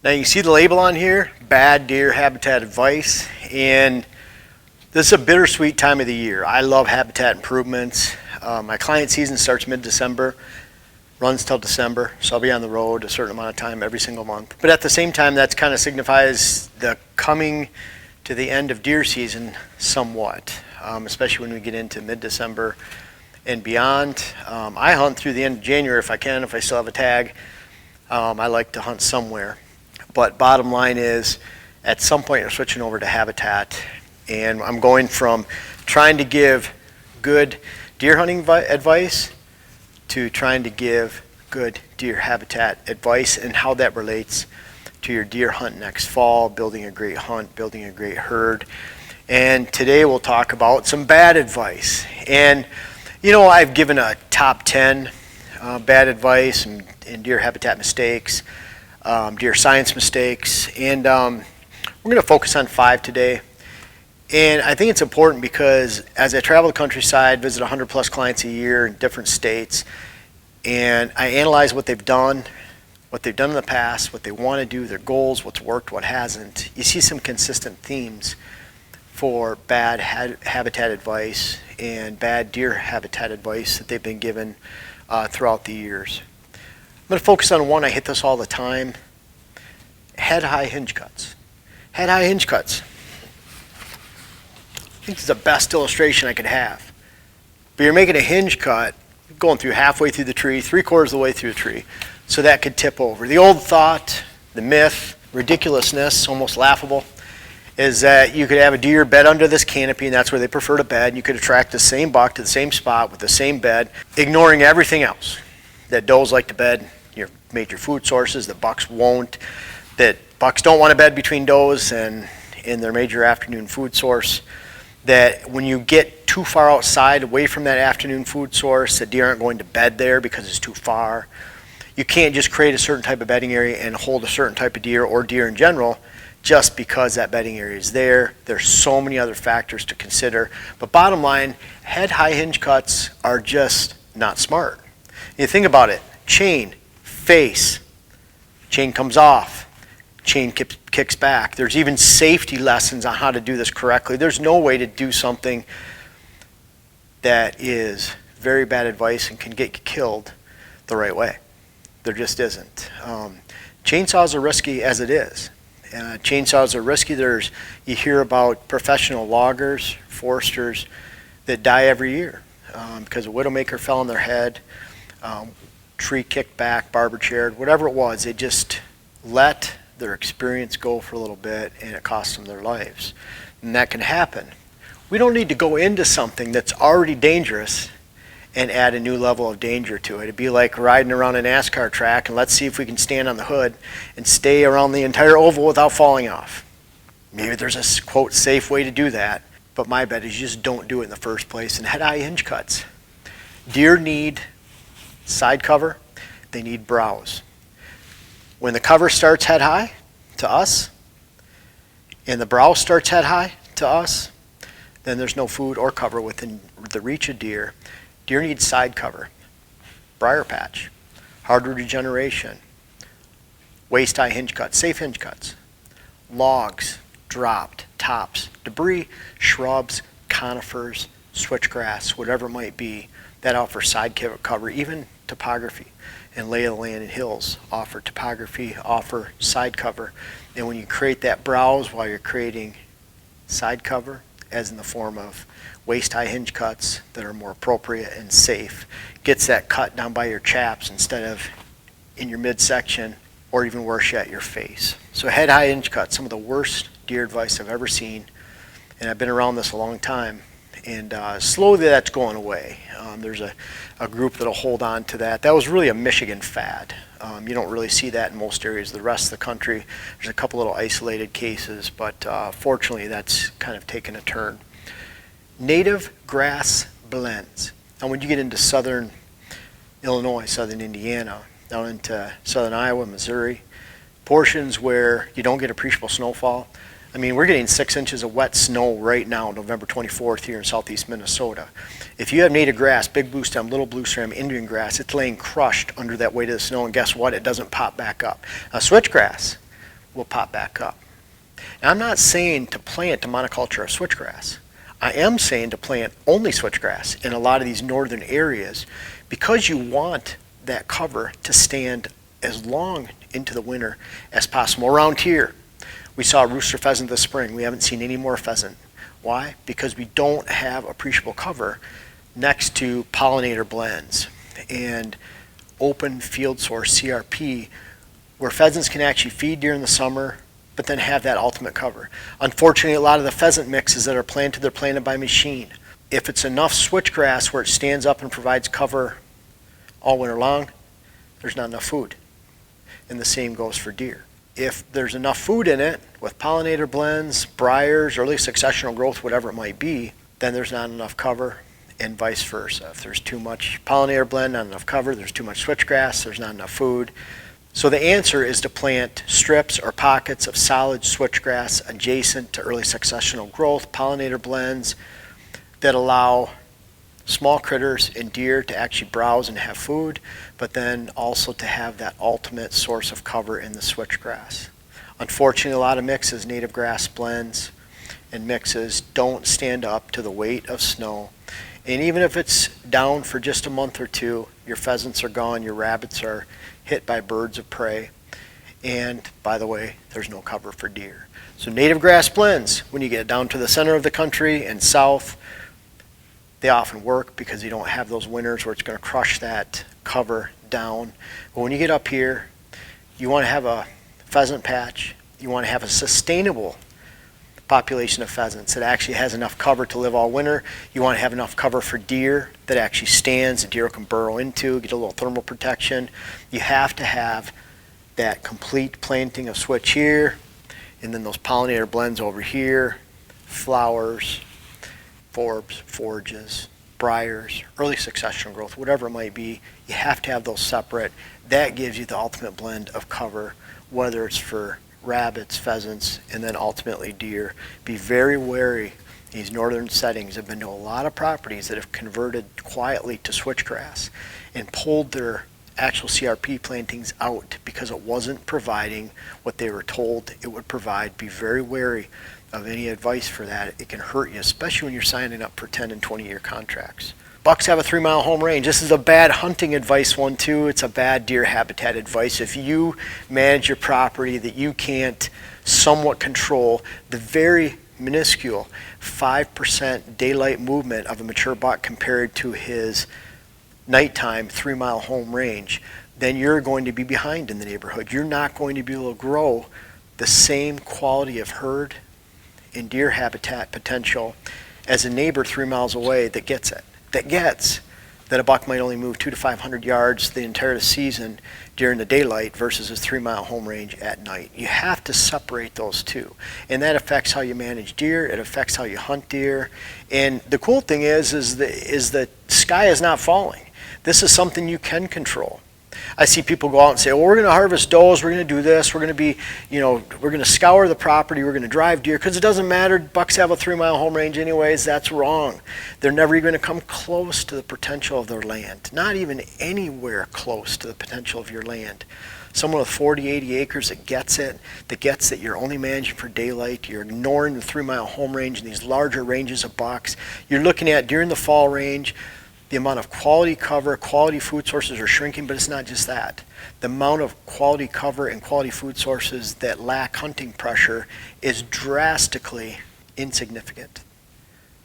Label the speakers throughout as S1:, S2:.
S1: Now you can see the label on here, bad deer habitat advice, and this is a bittersweet time of the year. I love habitat improvements. My client season starts mid-December, runs till December, so I'll be on the road a certain amount of time every single month. But at the same time, that kind of signifies the coming to the end of deer season somewhat, especially when we get into mid-December and beyond. I hunt through the end of January if I can, if I still have a tag. I like to hunt somewhere. But bottom line is, at some point you're switching over to habitat, and I'm going from trying to give good deer hunting advice to trying to give good deer habitat advice and how that relates to your deer hunt next fall, building a great hunt, building a great herd. And today we'll talk about some bad advice. And you know, I've given a top 10 bad advice and deer habitat mistakes, deer science mistakes, and we're going to focus on 5 today. And I think it's important because as I travel the countryside, visit 100 plus clients a year in different states, and I analyze what they've done in the past, what they want to do, their goals, what's worked, what hasn't. You see some consistent themes for bad habitat advice and bad deer habitat advice that they've been given throughout the years. I'm going to focus on one. I hit this all the time. Head-high hinge cuts. Head-high hinge cuts. I think this is the best illustration I could have. But you're making a hinge cut, going through halfway through the tree, 3/4 of the way through the tree, so that could tip over. The old thought, the myth, ridiculousness, almost laughable, is that you could have a deer bed under this canopy, and that's where they prefer to bed, and you could attract the same buck to the same spot with the same bed, ignoring everything else. That does like to bed your major food sources, that bucks won't, that bucks don't want to bed between does and in their major afternoon food source, that when you get too far outside away from that afternoon food source, the deer aren't going to bed there because it's too far. You can't just create a certain type of bedding area and hold a certain type of deer or deer in general just because that bedding area is there. There's so many other factors to consider. But bottom line, head-high hinge cuts are just not smart. You think about it, chain, face, chain comes off, chain kicks back. There's even safety lessons on how to do this correctly. There's no way to do something that is very bad advice and can get killed the right way. There just isn't. Chainsaws are risky as it is. Chainsaws are risky. You hear about professional loggers, foresters that die every year because a widowmaker fell on their head, tree kicked back, barber chaired, whatever it was. They just let their experience go for a little bit, and it costs them their lives. And that can happen. We don't need to go into something that's already dangerous and add a new level of danger to it. It'd be like riding around a NASCAR track, and let's see if we can stand on the hood and stay around the entire oval without falling off. Maybe there's a, quote, safe way to do that, but my bet is you just don't do it in the first place. And head-high hinge cuts. Deer need side cover. They need browse. When the cover starts head high to us, and the brow starts head high to us, then there's no food or cover within the reach of deer. Deer need side cover, briar patch, hardwood regeneration, waist-high hinge cuts, safe hinge cuts, logs, dropped, tops, debris, shrubs, conifers, switchgrass, whatever it might be, that offer side cover, even topography. And lay of the land and hills offer topography, offer side cover. And when you create that browse while you're creating side cover, as in the form of waist-high hinge cuts that are more appropriate and safe, gets that cut down by your chaps instead of in your midsection, or even worse yet, your face. So head-high hinge cuts, some of the worst deer advice I've ever seen, and I've been around this a long time. And slowly that's going away. There's a group that'll hold on to that. That was really a Michigan fad. You don't really see that in most areas of the rest of the country. There's a couple little isolated cases, but fortunately that's kind of taken a turn. Native grass blends. And when you get into southern Illinois, southern Indiana, down into southern Iowa, Missouri, portions where you don't get appreciable snowfall, I mean, we're getting 6 inches of wet snow right now, November 24th here in southeast Minnesota. If you have native grass, big blue stem, little blue stem, Indian grass, it's laying crushed under that weight of the snow, and guess what? It doesn't pop back up. Switchgrass, will pop back up. Now, I'm not saying to plant a monoculture of switchgrass. I am saying to plant only switchgrass in a lot of these northern areas because you want that cover to stand as long into the winter as possible. Around here, we saw rooster pheasant this spring. We haven't seen any more pheasant. Why? Because we don't have appreciable cover next to pollinator blends and open field source CRP where pheasants can actually feed during the summer but then have that ultimate cover. Unfortunately, a lot of the pheasant mixes that are planted, they're planted by machine. If it's enough switchgrass where it stands up and provides cover all winter long, there's not enough food. And the same goes for deer. If there's enough food in it with pollinator blends, briars, early successional growth, whatever it might be, then there's not enough cover, and vice versa. If there's too much pollinator blend, not enough cover, there's too much switchgrass, there's not enough food. So the answer is to plant strips or pockets of solid switchgrass adjacent to early successional growth, pollinator blends that allow small critters and deer to actually browse and have food, but then also to have that ultimate source of cover in the switchgrass. Unfortunately, a lot of mixes, native grass blends and mixes, don't stand up to the weight of snow. And even if it's down for just a month or two, your pheasants are gone, your rabbits are hit by birds of prey, and by the way, there's no cover for deer. So native grass blends, when you get down to the center of the country and south, they often work because you don't have those winters where it's going to crush that cover down. But when you get up here, you want to have a pheasant patch, you want to have a sustainable population of pheasants that actually has enough cover to live all winter. You want to have enough cover for deer that actually stands, that deer can burrow into, get a little thermal protection. You have to have that complete planting of switch here, and then those pollinator blends over here, flowers, forbs, forages, briars, early successional growth, whatever it might be. You have to have those separate. That gives you the ultimate blend of cover, whether it's for rabbits, pheasants, and then ultimately deer. Be very wary. These northern settings have been to a lot of properties that have converted quietly to switchgrass and pulled their actual CRP plantings out because it wasn't providing what they were told it would provide. Be very wary of any advice for that. It can hurt you, especially when you're signing up for 10 and 20-year contracts. Bucks have a 3-mile home range. This is a bad hunting advice one too. It's a bad deer habitat advice. If you manage your property that you can't somewhat control, the very minuscule 5% daylight movement of a mature buck compared to his nighttime 3-mile home range, then you're going to be behind in the neighborhood. You're not going to be able to grow the same quality of herd and deer habitat potential as a neighbor 3 miles away that gets it. That gets that a buck might only move 200 to 500 yards the entire season during the daylight versus his 3-mile home range at night. You have to separate those two. And that affects how you manage deer. It affects how you hunt deer. And the cool thing is the sky is not falling. This is something you can control. I see people go out and say, well, we're going to harvest does, we're going to do this, we're going to be, we're going to scour the property, we're going to drive deer, because it doesn't matter, bucks have a 3-mile home range anyways. That's wrong. They're never even going to come close to the potential of their land, not even anywhere close to the potential of your land. Someone with 40, 80 acres that gets that you're only managing for daylight, you're ignoring the 3-mile home range and these larger ranges of bucks. You're looking at during the fall range, the amount of quality cover, quality food sources are shrinking, but it's not just that. The amount of quality cover and quality food sources that lack hunting pressure is drastically insignificant.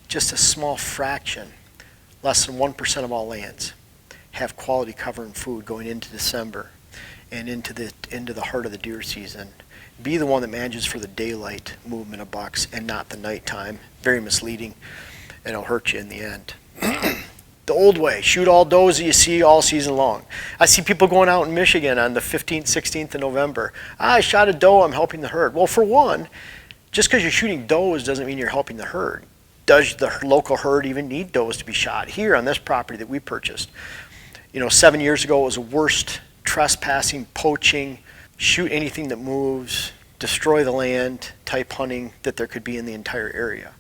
S1: Just a small fraction, less than 1% of all lands, have quality cover and food going into December and into the heart of the deer season. Be the one that manages for the daylight movement of bucks and not the nighttime. Very misleading, and it'll hurt you in the end. The old way, shoot all does that you see all season long. I see people going out in Michigan on the 15th, 16th of November. I shot a doe, I'm helping the herd. Well, for one, just because you're shooting does doesn't mean you're helping the herd. Does the local herd even need does to be shot? Here on this property that we purchased, 7 years ago it was the worst trespassing, poaching, shoot anything that moves, destroy the land type hunting that there could be in the entire area.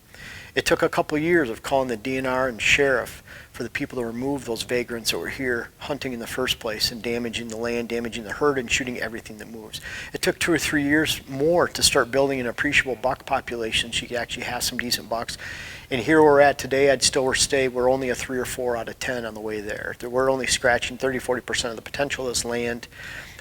S1: It took a couple of years of calling the DNR and sheriff for the people to remove those vagrants that were here hunting in the first place and damaging the land, damaging the herd, and shooting everything that moves. It took 2 or 3 years more to start building an appreciable buck population so you could actually have some decent bucks. And here we're at today, I'd still say we're only a 3 or 4 out of 10 on the way there. We're only scratching 30-40% of the potential of this land.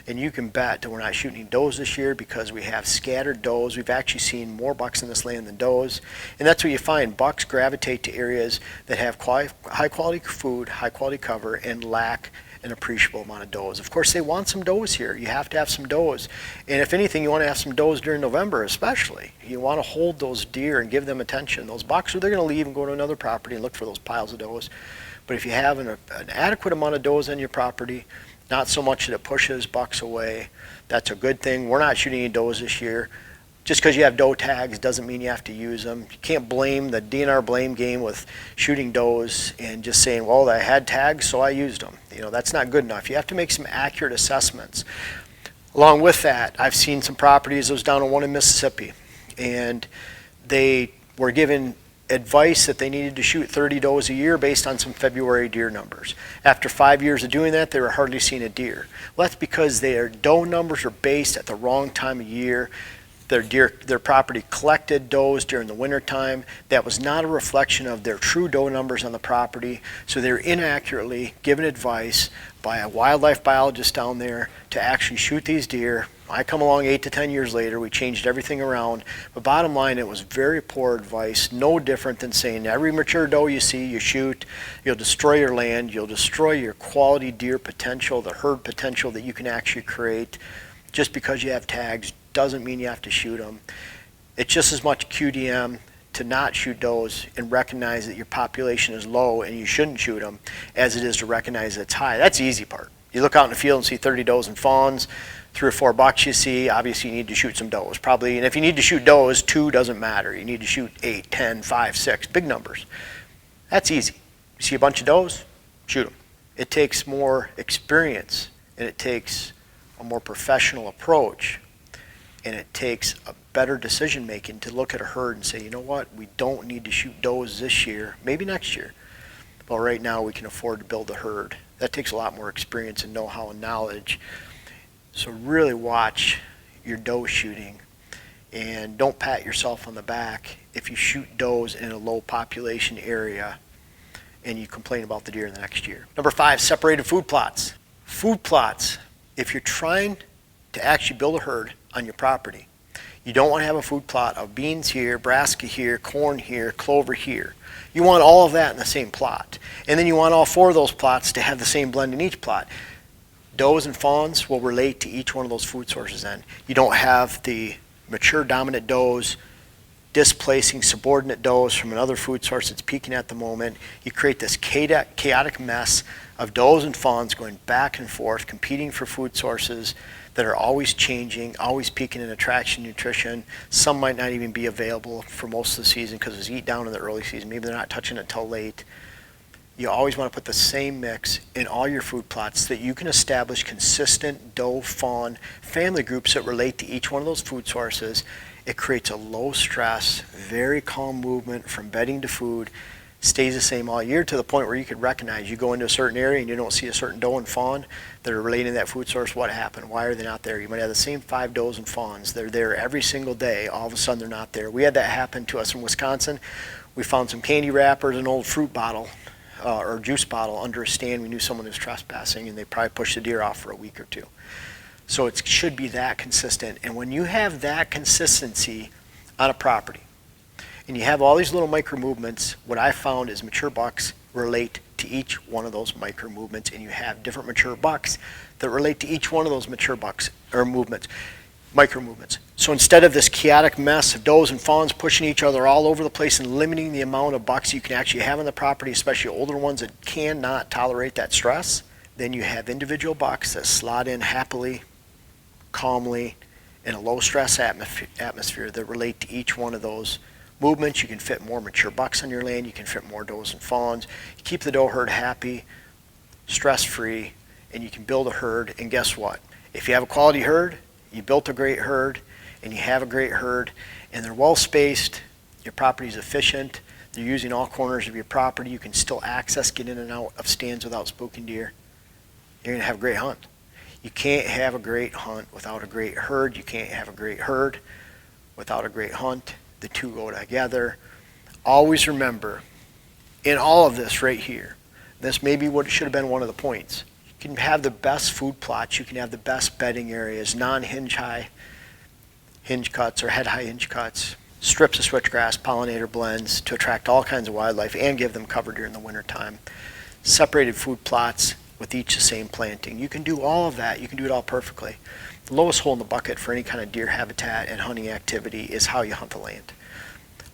S1: And you can bet that we're not shooting does this year because we have scattered does. We've actually seen more bucks in this land than does. And that's what you find. Bucks gravitate to areas that have high quality food, high quality cover, and lack an appreciable amount of does. Of course, they want some does here. You have to have some does. And if anything, you want to have some does during November especially. You want to hold those deer and give them attention. Those bucks, they're going to leave and go to another property and look for those piles of does. But if you have an adequate amount of does on your property, not so much that it pushes bucks away, that's a good thing. We're not shooting any does this year. Just because you have doe tags doesn't mean you have to use them. You can't blame the DNR blame game with shooting does and just saying, well, I had tags, so I used them. That's not good enough. You have to make some accurate assessments. Along with that, I've seen some properties, I was down on one in Mississippi, and they were given advice that they needed to shoot 30 does a year based on some February deer numbers. After 5 years of doing that, they were hardly seeing a deer. Well, that's because their doe numbers are based at the wrong time of year. Their property collected does during the winter time. That was not a reflection of their true doe numbers on the property. So they were inaccurately given advice by a wildlife biologist down there to actually shoot these deer. I come along 8 to 10 years later, we changed everything around. But bottom line, it was very poor advice, no different than saying every mature doe you see, you shoot, you'll destroy your land, you'll destroy your quality deer potential, the herd potential that you can actually create. Just because you have tags doesn't mean you have to shoot them. It's just as much QDM to not shoot does and recognize that your population is low and you shouldn't shoot them as it is to recognize that it's high. That's the easy part. You look out in the field and see 30 does and fawns, 3 or 4 bucks you see, obviously you need to shoot some does. Probably, and if you need to shoot does, 2 doesn't matter. You need to shoot 8, 10, 5, 6, big numbers. That's easy. You see a bunch of does, shoot them. It takes more experience and it takes a more professional approach, and it takes a better decision making to look at a herd and say, you know what, we don't need to shoot does this year, maybe next year, but right now we can afford to build a herd. That takes a lot more experience and know-how and knowledge. So really watch your doe shooting and don't pat yourself on the back if you shoot does in a low population area and you complain about the deer in the next year. Number 5, separated food plots. Food plots. If you're trying to actually build a herd on your property, you don't want to have a food plot of beans here, brassica here, corn here, clover here. You want all of that in the same plot. And then you want all 4 of those plots to have the same blend in each plot. Does and fawns will relate to each one of those food sources then. You don't have the mature dominant does displacing subordinate does from another food source that's peaking at the moment. You create this chaotic mess of does and fawns going back and forth, competing for food sources that are always changing, always peaking in attraction, nutrition. Some might not even be available for most of the season because it's eat down in the early season. Maybe they're not touching it till late. You always want to put the same mix in all your food plots so that you can establish consistent doe, fawn, family groups that relate to each one of those food sources. It creates a low stress, very calm movement from bedding to food, stays the same all year to the point where you could recognize you go into a certain area and you don't see a certain doe and fawn that are related to that food source. What happened? Why are they not there? You might have the same 5 does and fawns. They're there every single day. All of a sudden they're not there. We had that happen to us in Wisconsin. We found some candy wrappers, an old fruit bottle or juice bottle under a stand. We knew someone was trespassing and they probably pushed the deer off for a week or 2. So it should be that consistent. And when you have that consistency on a property, and you have all these little micro movements, what I found is mature bucks relate to each one of those micro movements, and you have different mature bucks that relate to each one of those mature bucks or movements, micro movements. So instead of this chaotic mess of does and fawns pushing each other all over the place and limiting the amount of bucks you can actually have on the property, especially older ones that cannot tolerate that stress, then you have individual bucks that slot in happily, calmly, in a low stress atmosphere that relate to each one of those movements. You can fit more mature bucks on your land. You can fit more does and fawns. You keep the doe herd happy, stress-free, and you can build a herd. And guess what? If you have a quality herd, you built a great herd, and you have a great herd, and they're well spaced, your property's efficient, You're using all corners of your property. You can still access, get in and out of stands without spooking deer. You're going to have a great hunt. You can't have a great hunt without a great herd. You can't have a great herd without a great hunt. The two go together. Always remember, in all of this right here, this may be what should have been one of the points. You can have the best food plots. You can have the best bedding areas, non-hinge high hinge cuts or head high hinge cuts, strips of switchgrass, pollinator blends to attract all kinds of wildlife and give them cover during the wintertime. Separated food plots with each the same planting. You can do all of that. You can do it all perfectly. The lowest hole in the bucket for any kind of deer habitat and hunting activity is how you hunt the land.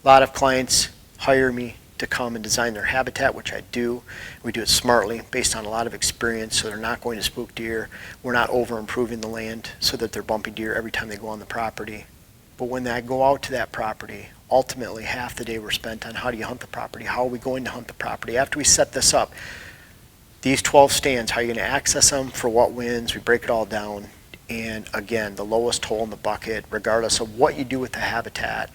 S1: A lot of clients hire me to come and design their habitat, which I do. We do it smartly based on a lot of experience, so they're not going to spook deer. We're not over improving the land so that they're bumping deer every time they go on the property. But when I go out to that property, ultimately half the day we're spent on how do you hunt the property, how are we going to hunt the property. After we set this up, these 12 stands, how are you going to access them, for what winds, we break it all down. And again, the lowest hole in the bucket, regardless of what you do with the habitat,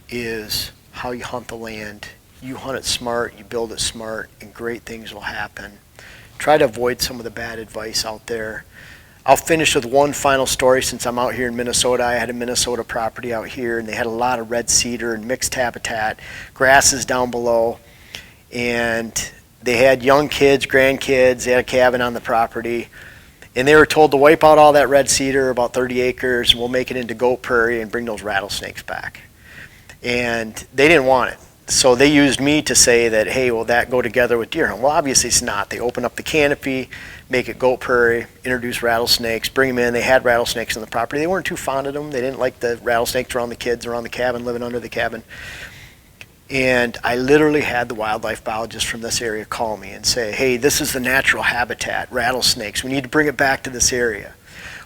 S1: is how you hunt the land. You hunt it smart, you build it smart, and great things will happen. Try to avoid some of the bad advice out there. I'll finish with one final story since I'm out here in Minnesota. I had a Minnesota property out here, and they had a lot of red cedar and mixed habitat, grasses down below, and they had young kids, grandkids, they had a cabin on the property, and they were told to wipe out all that red cedar, about 30 acres, and we'll make it into goat prairie and bring those rattlesnakes back. And they didn't want it. So they used me to say that, hey, will that go together with deer hunt? Well, obviously it's not. They open up the canopy, make it goat prairie, introduce rattlesnakes, bring them in. They had rattlesnakes on the property. They weren't too fond of them. They didn't like the rattlesnakes around the kids, around the cabin, living under the cabin. And I literally had the wildlife biologist from this area call me and say, hey, this is the natural habitat, rattlesnakes. We need to bring it back to this area.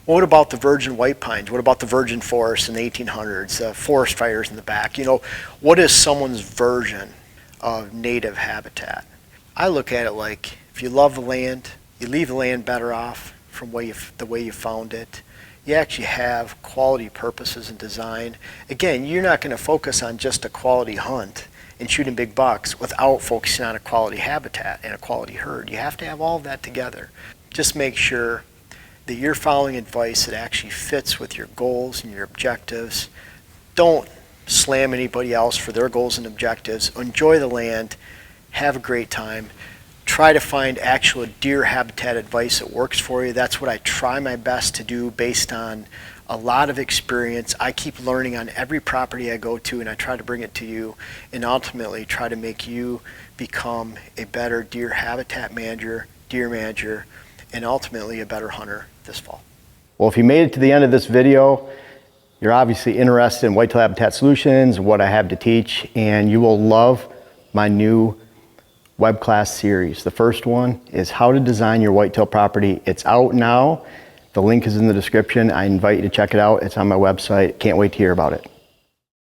S1: Well, what about the virgin white pines? What about the virgin forests in the 1800s, forest fires in the back? You know, what is someone's version of native habitat? I look at it like, if you love the land, you leave the land better off from the way you found it. You actually have quality purposes and design. Again, you're not going to focus on just a quality hunt and shooting big bucks without focusing on a quality habitat and a quality herd. You have to have all of that together. Just make sure that you're following advice that actually fits with your goals and your objectives. Don't slam anybody else for their goals and objectives. Enjoy the land. Have a great time. Try to find actual deer habitat advice that works for you. That's what I try my best to do based on a lot of experience. I keep learning on every property I go to, and I try to bring it to you and ultimately try to make you become a better deer habitat manager, deer manager, and ultimately a better hunter this fall. Well, if you made it to the end of this video, you're obviously interested in whitetail habitat solutions, what I have to teach, and you will love my new web class series. The first one is how to design your whitetail property. It's out now. The link is in the description. I invite you to check it out. It's on my website. Can't wait to hear about it.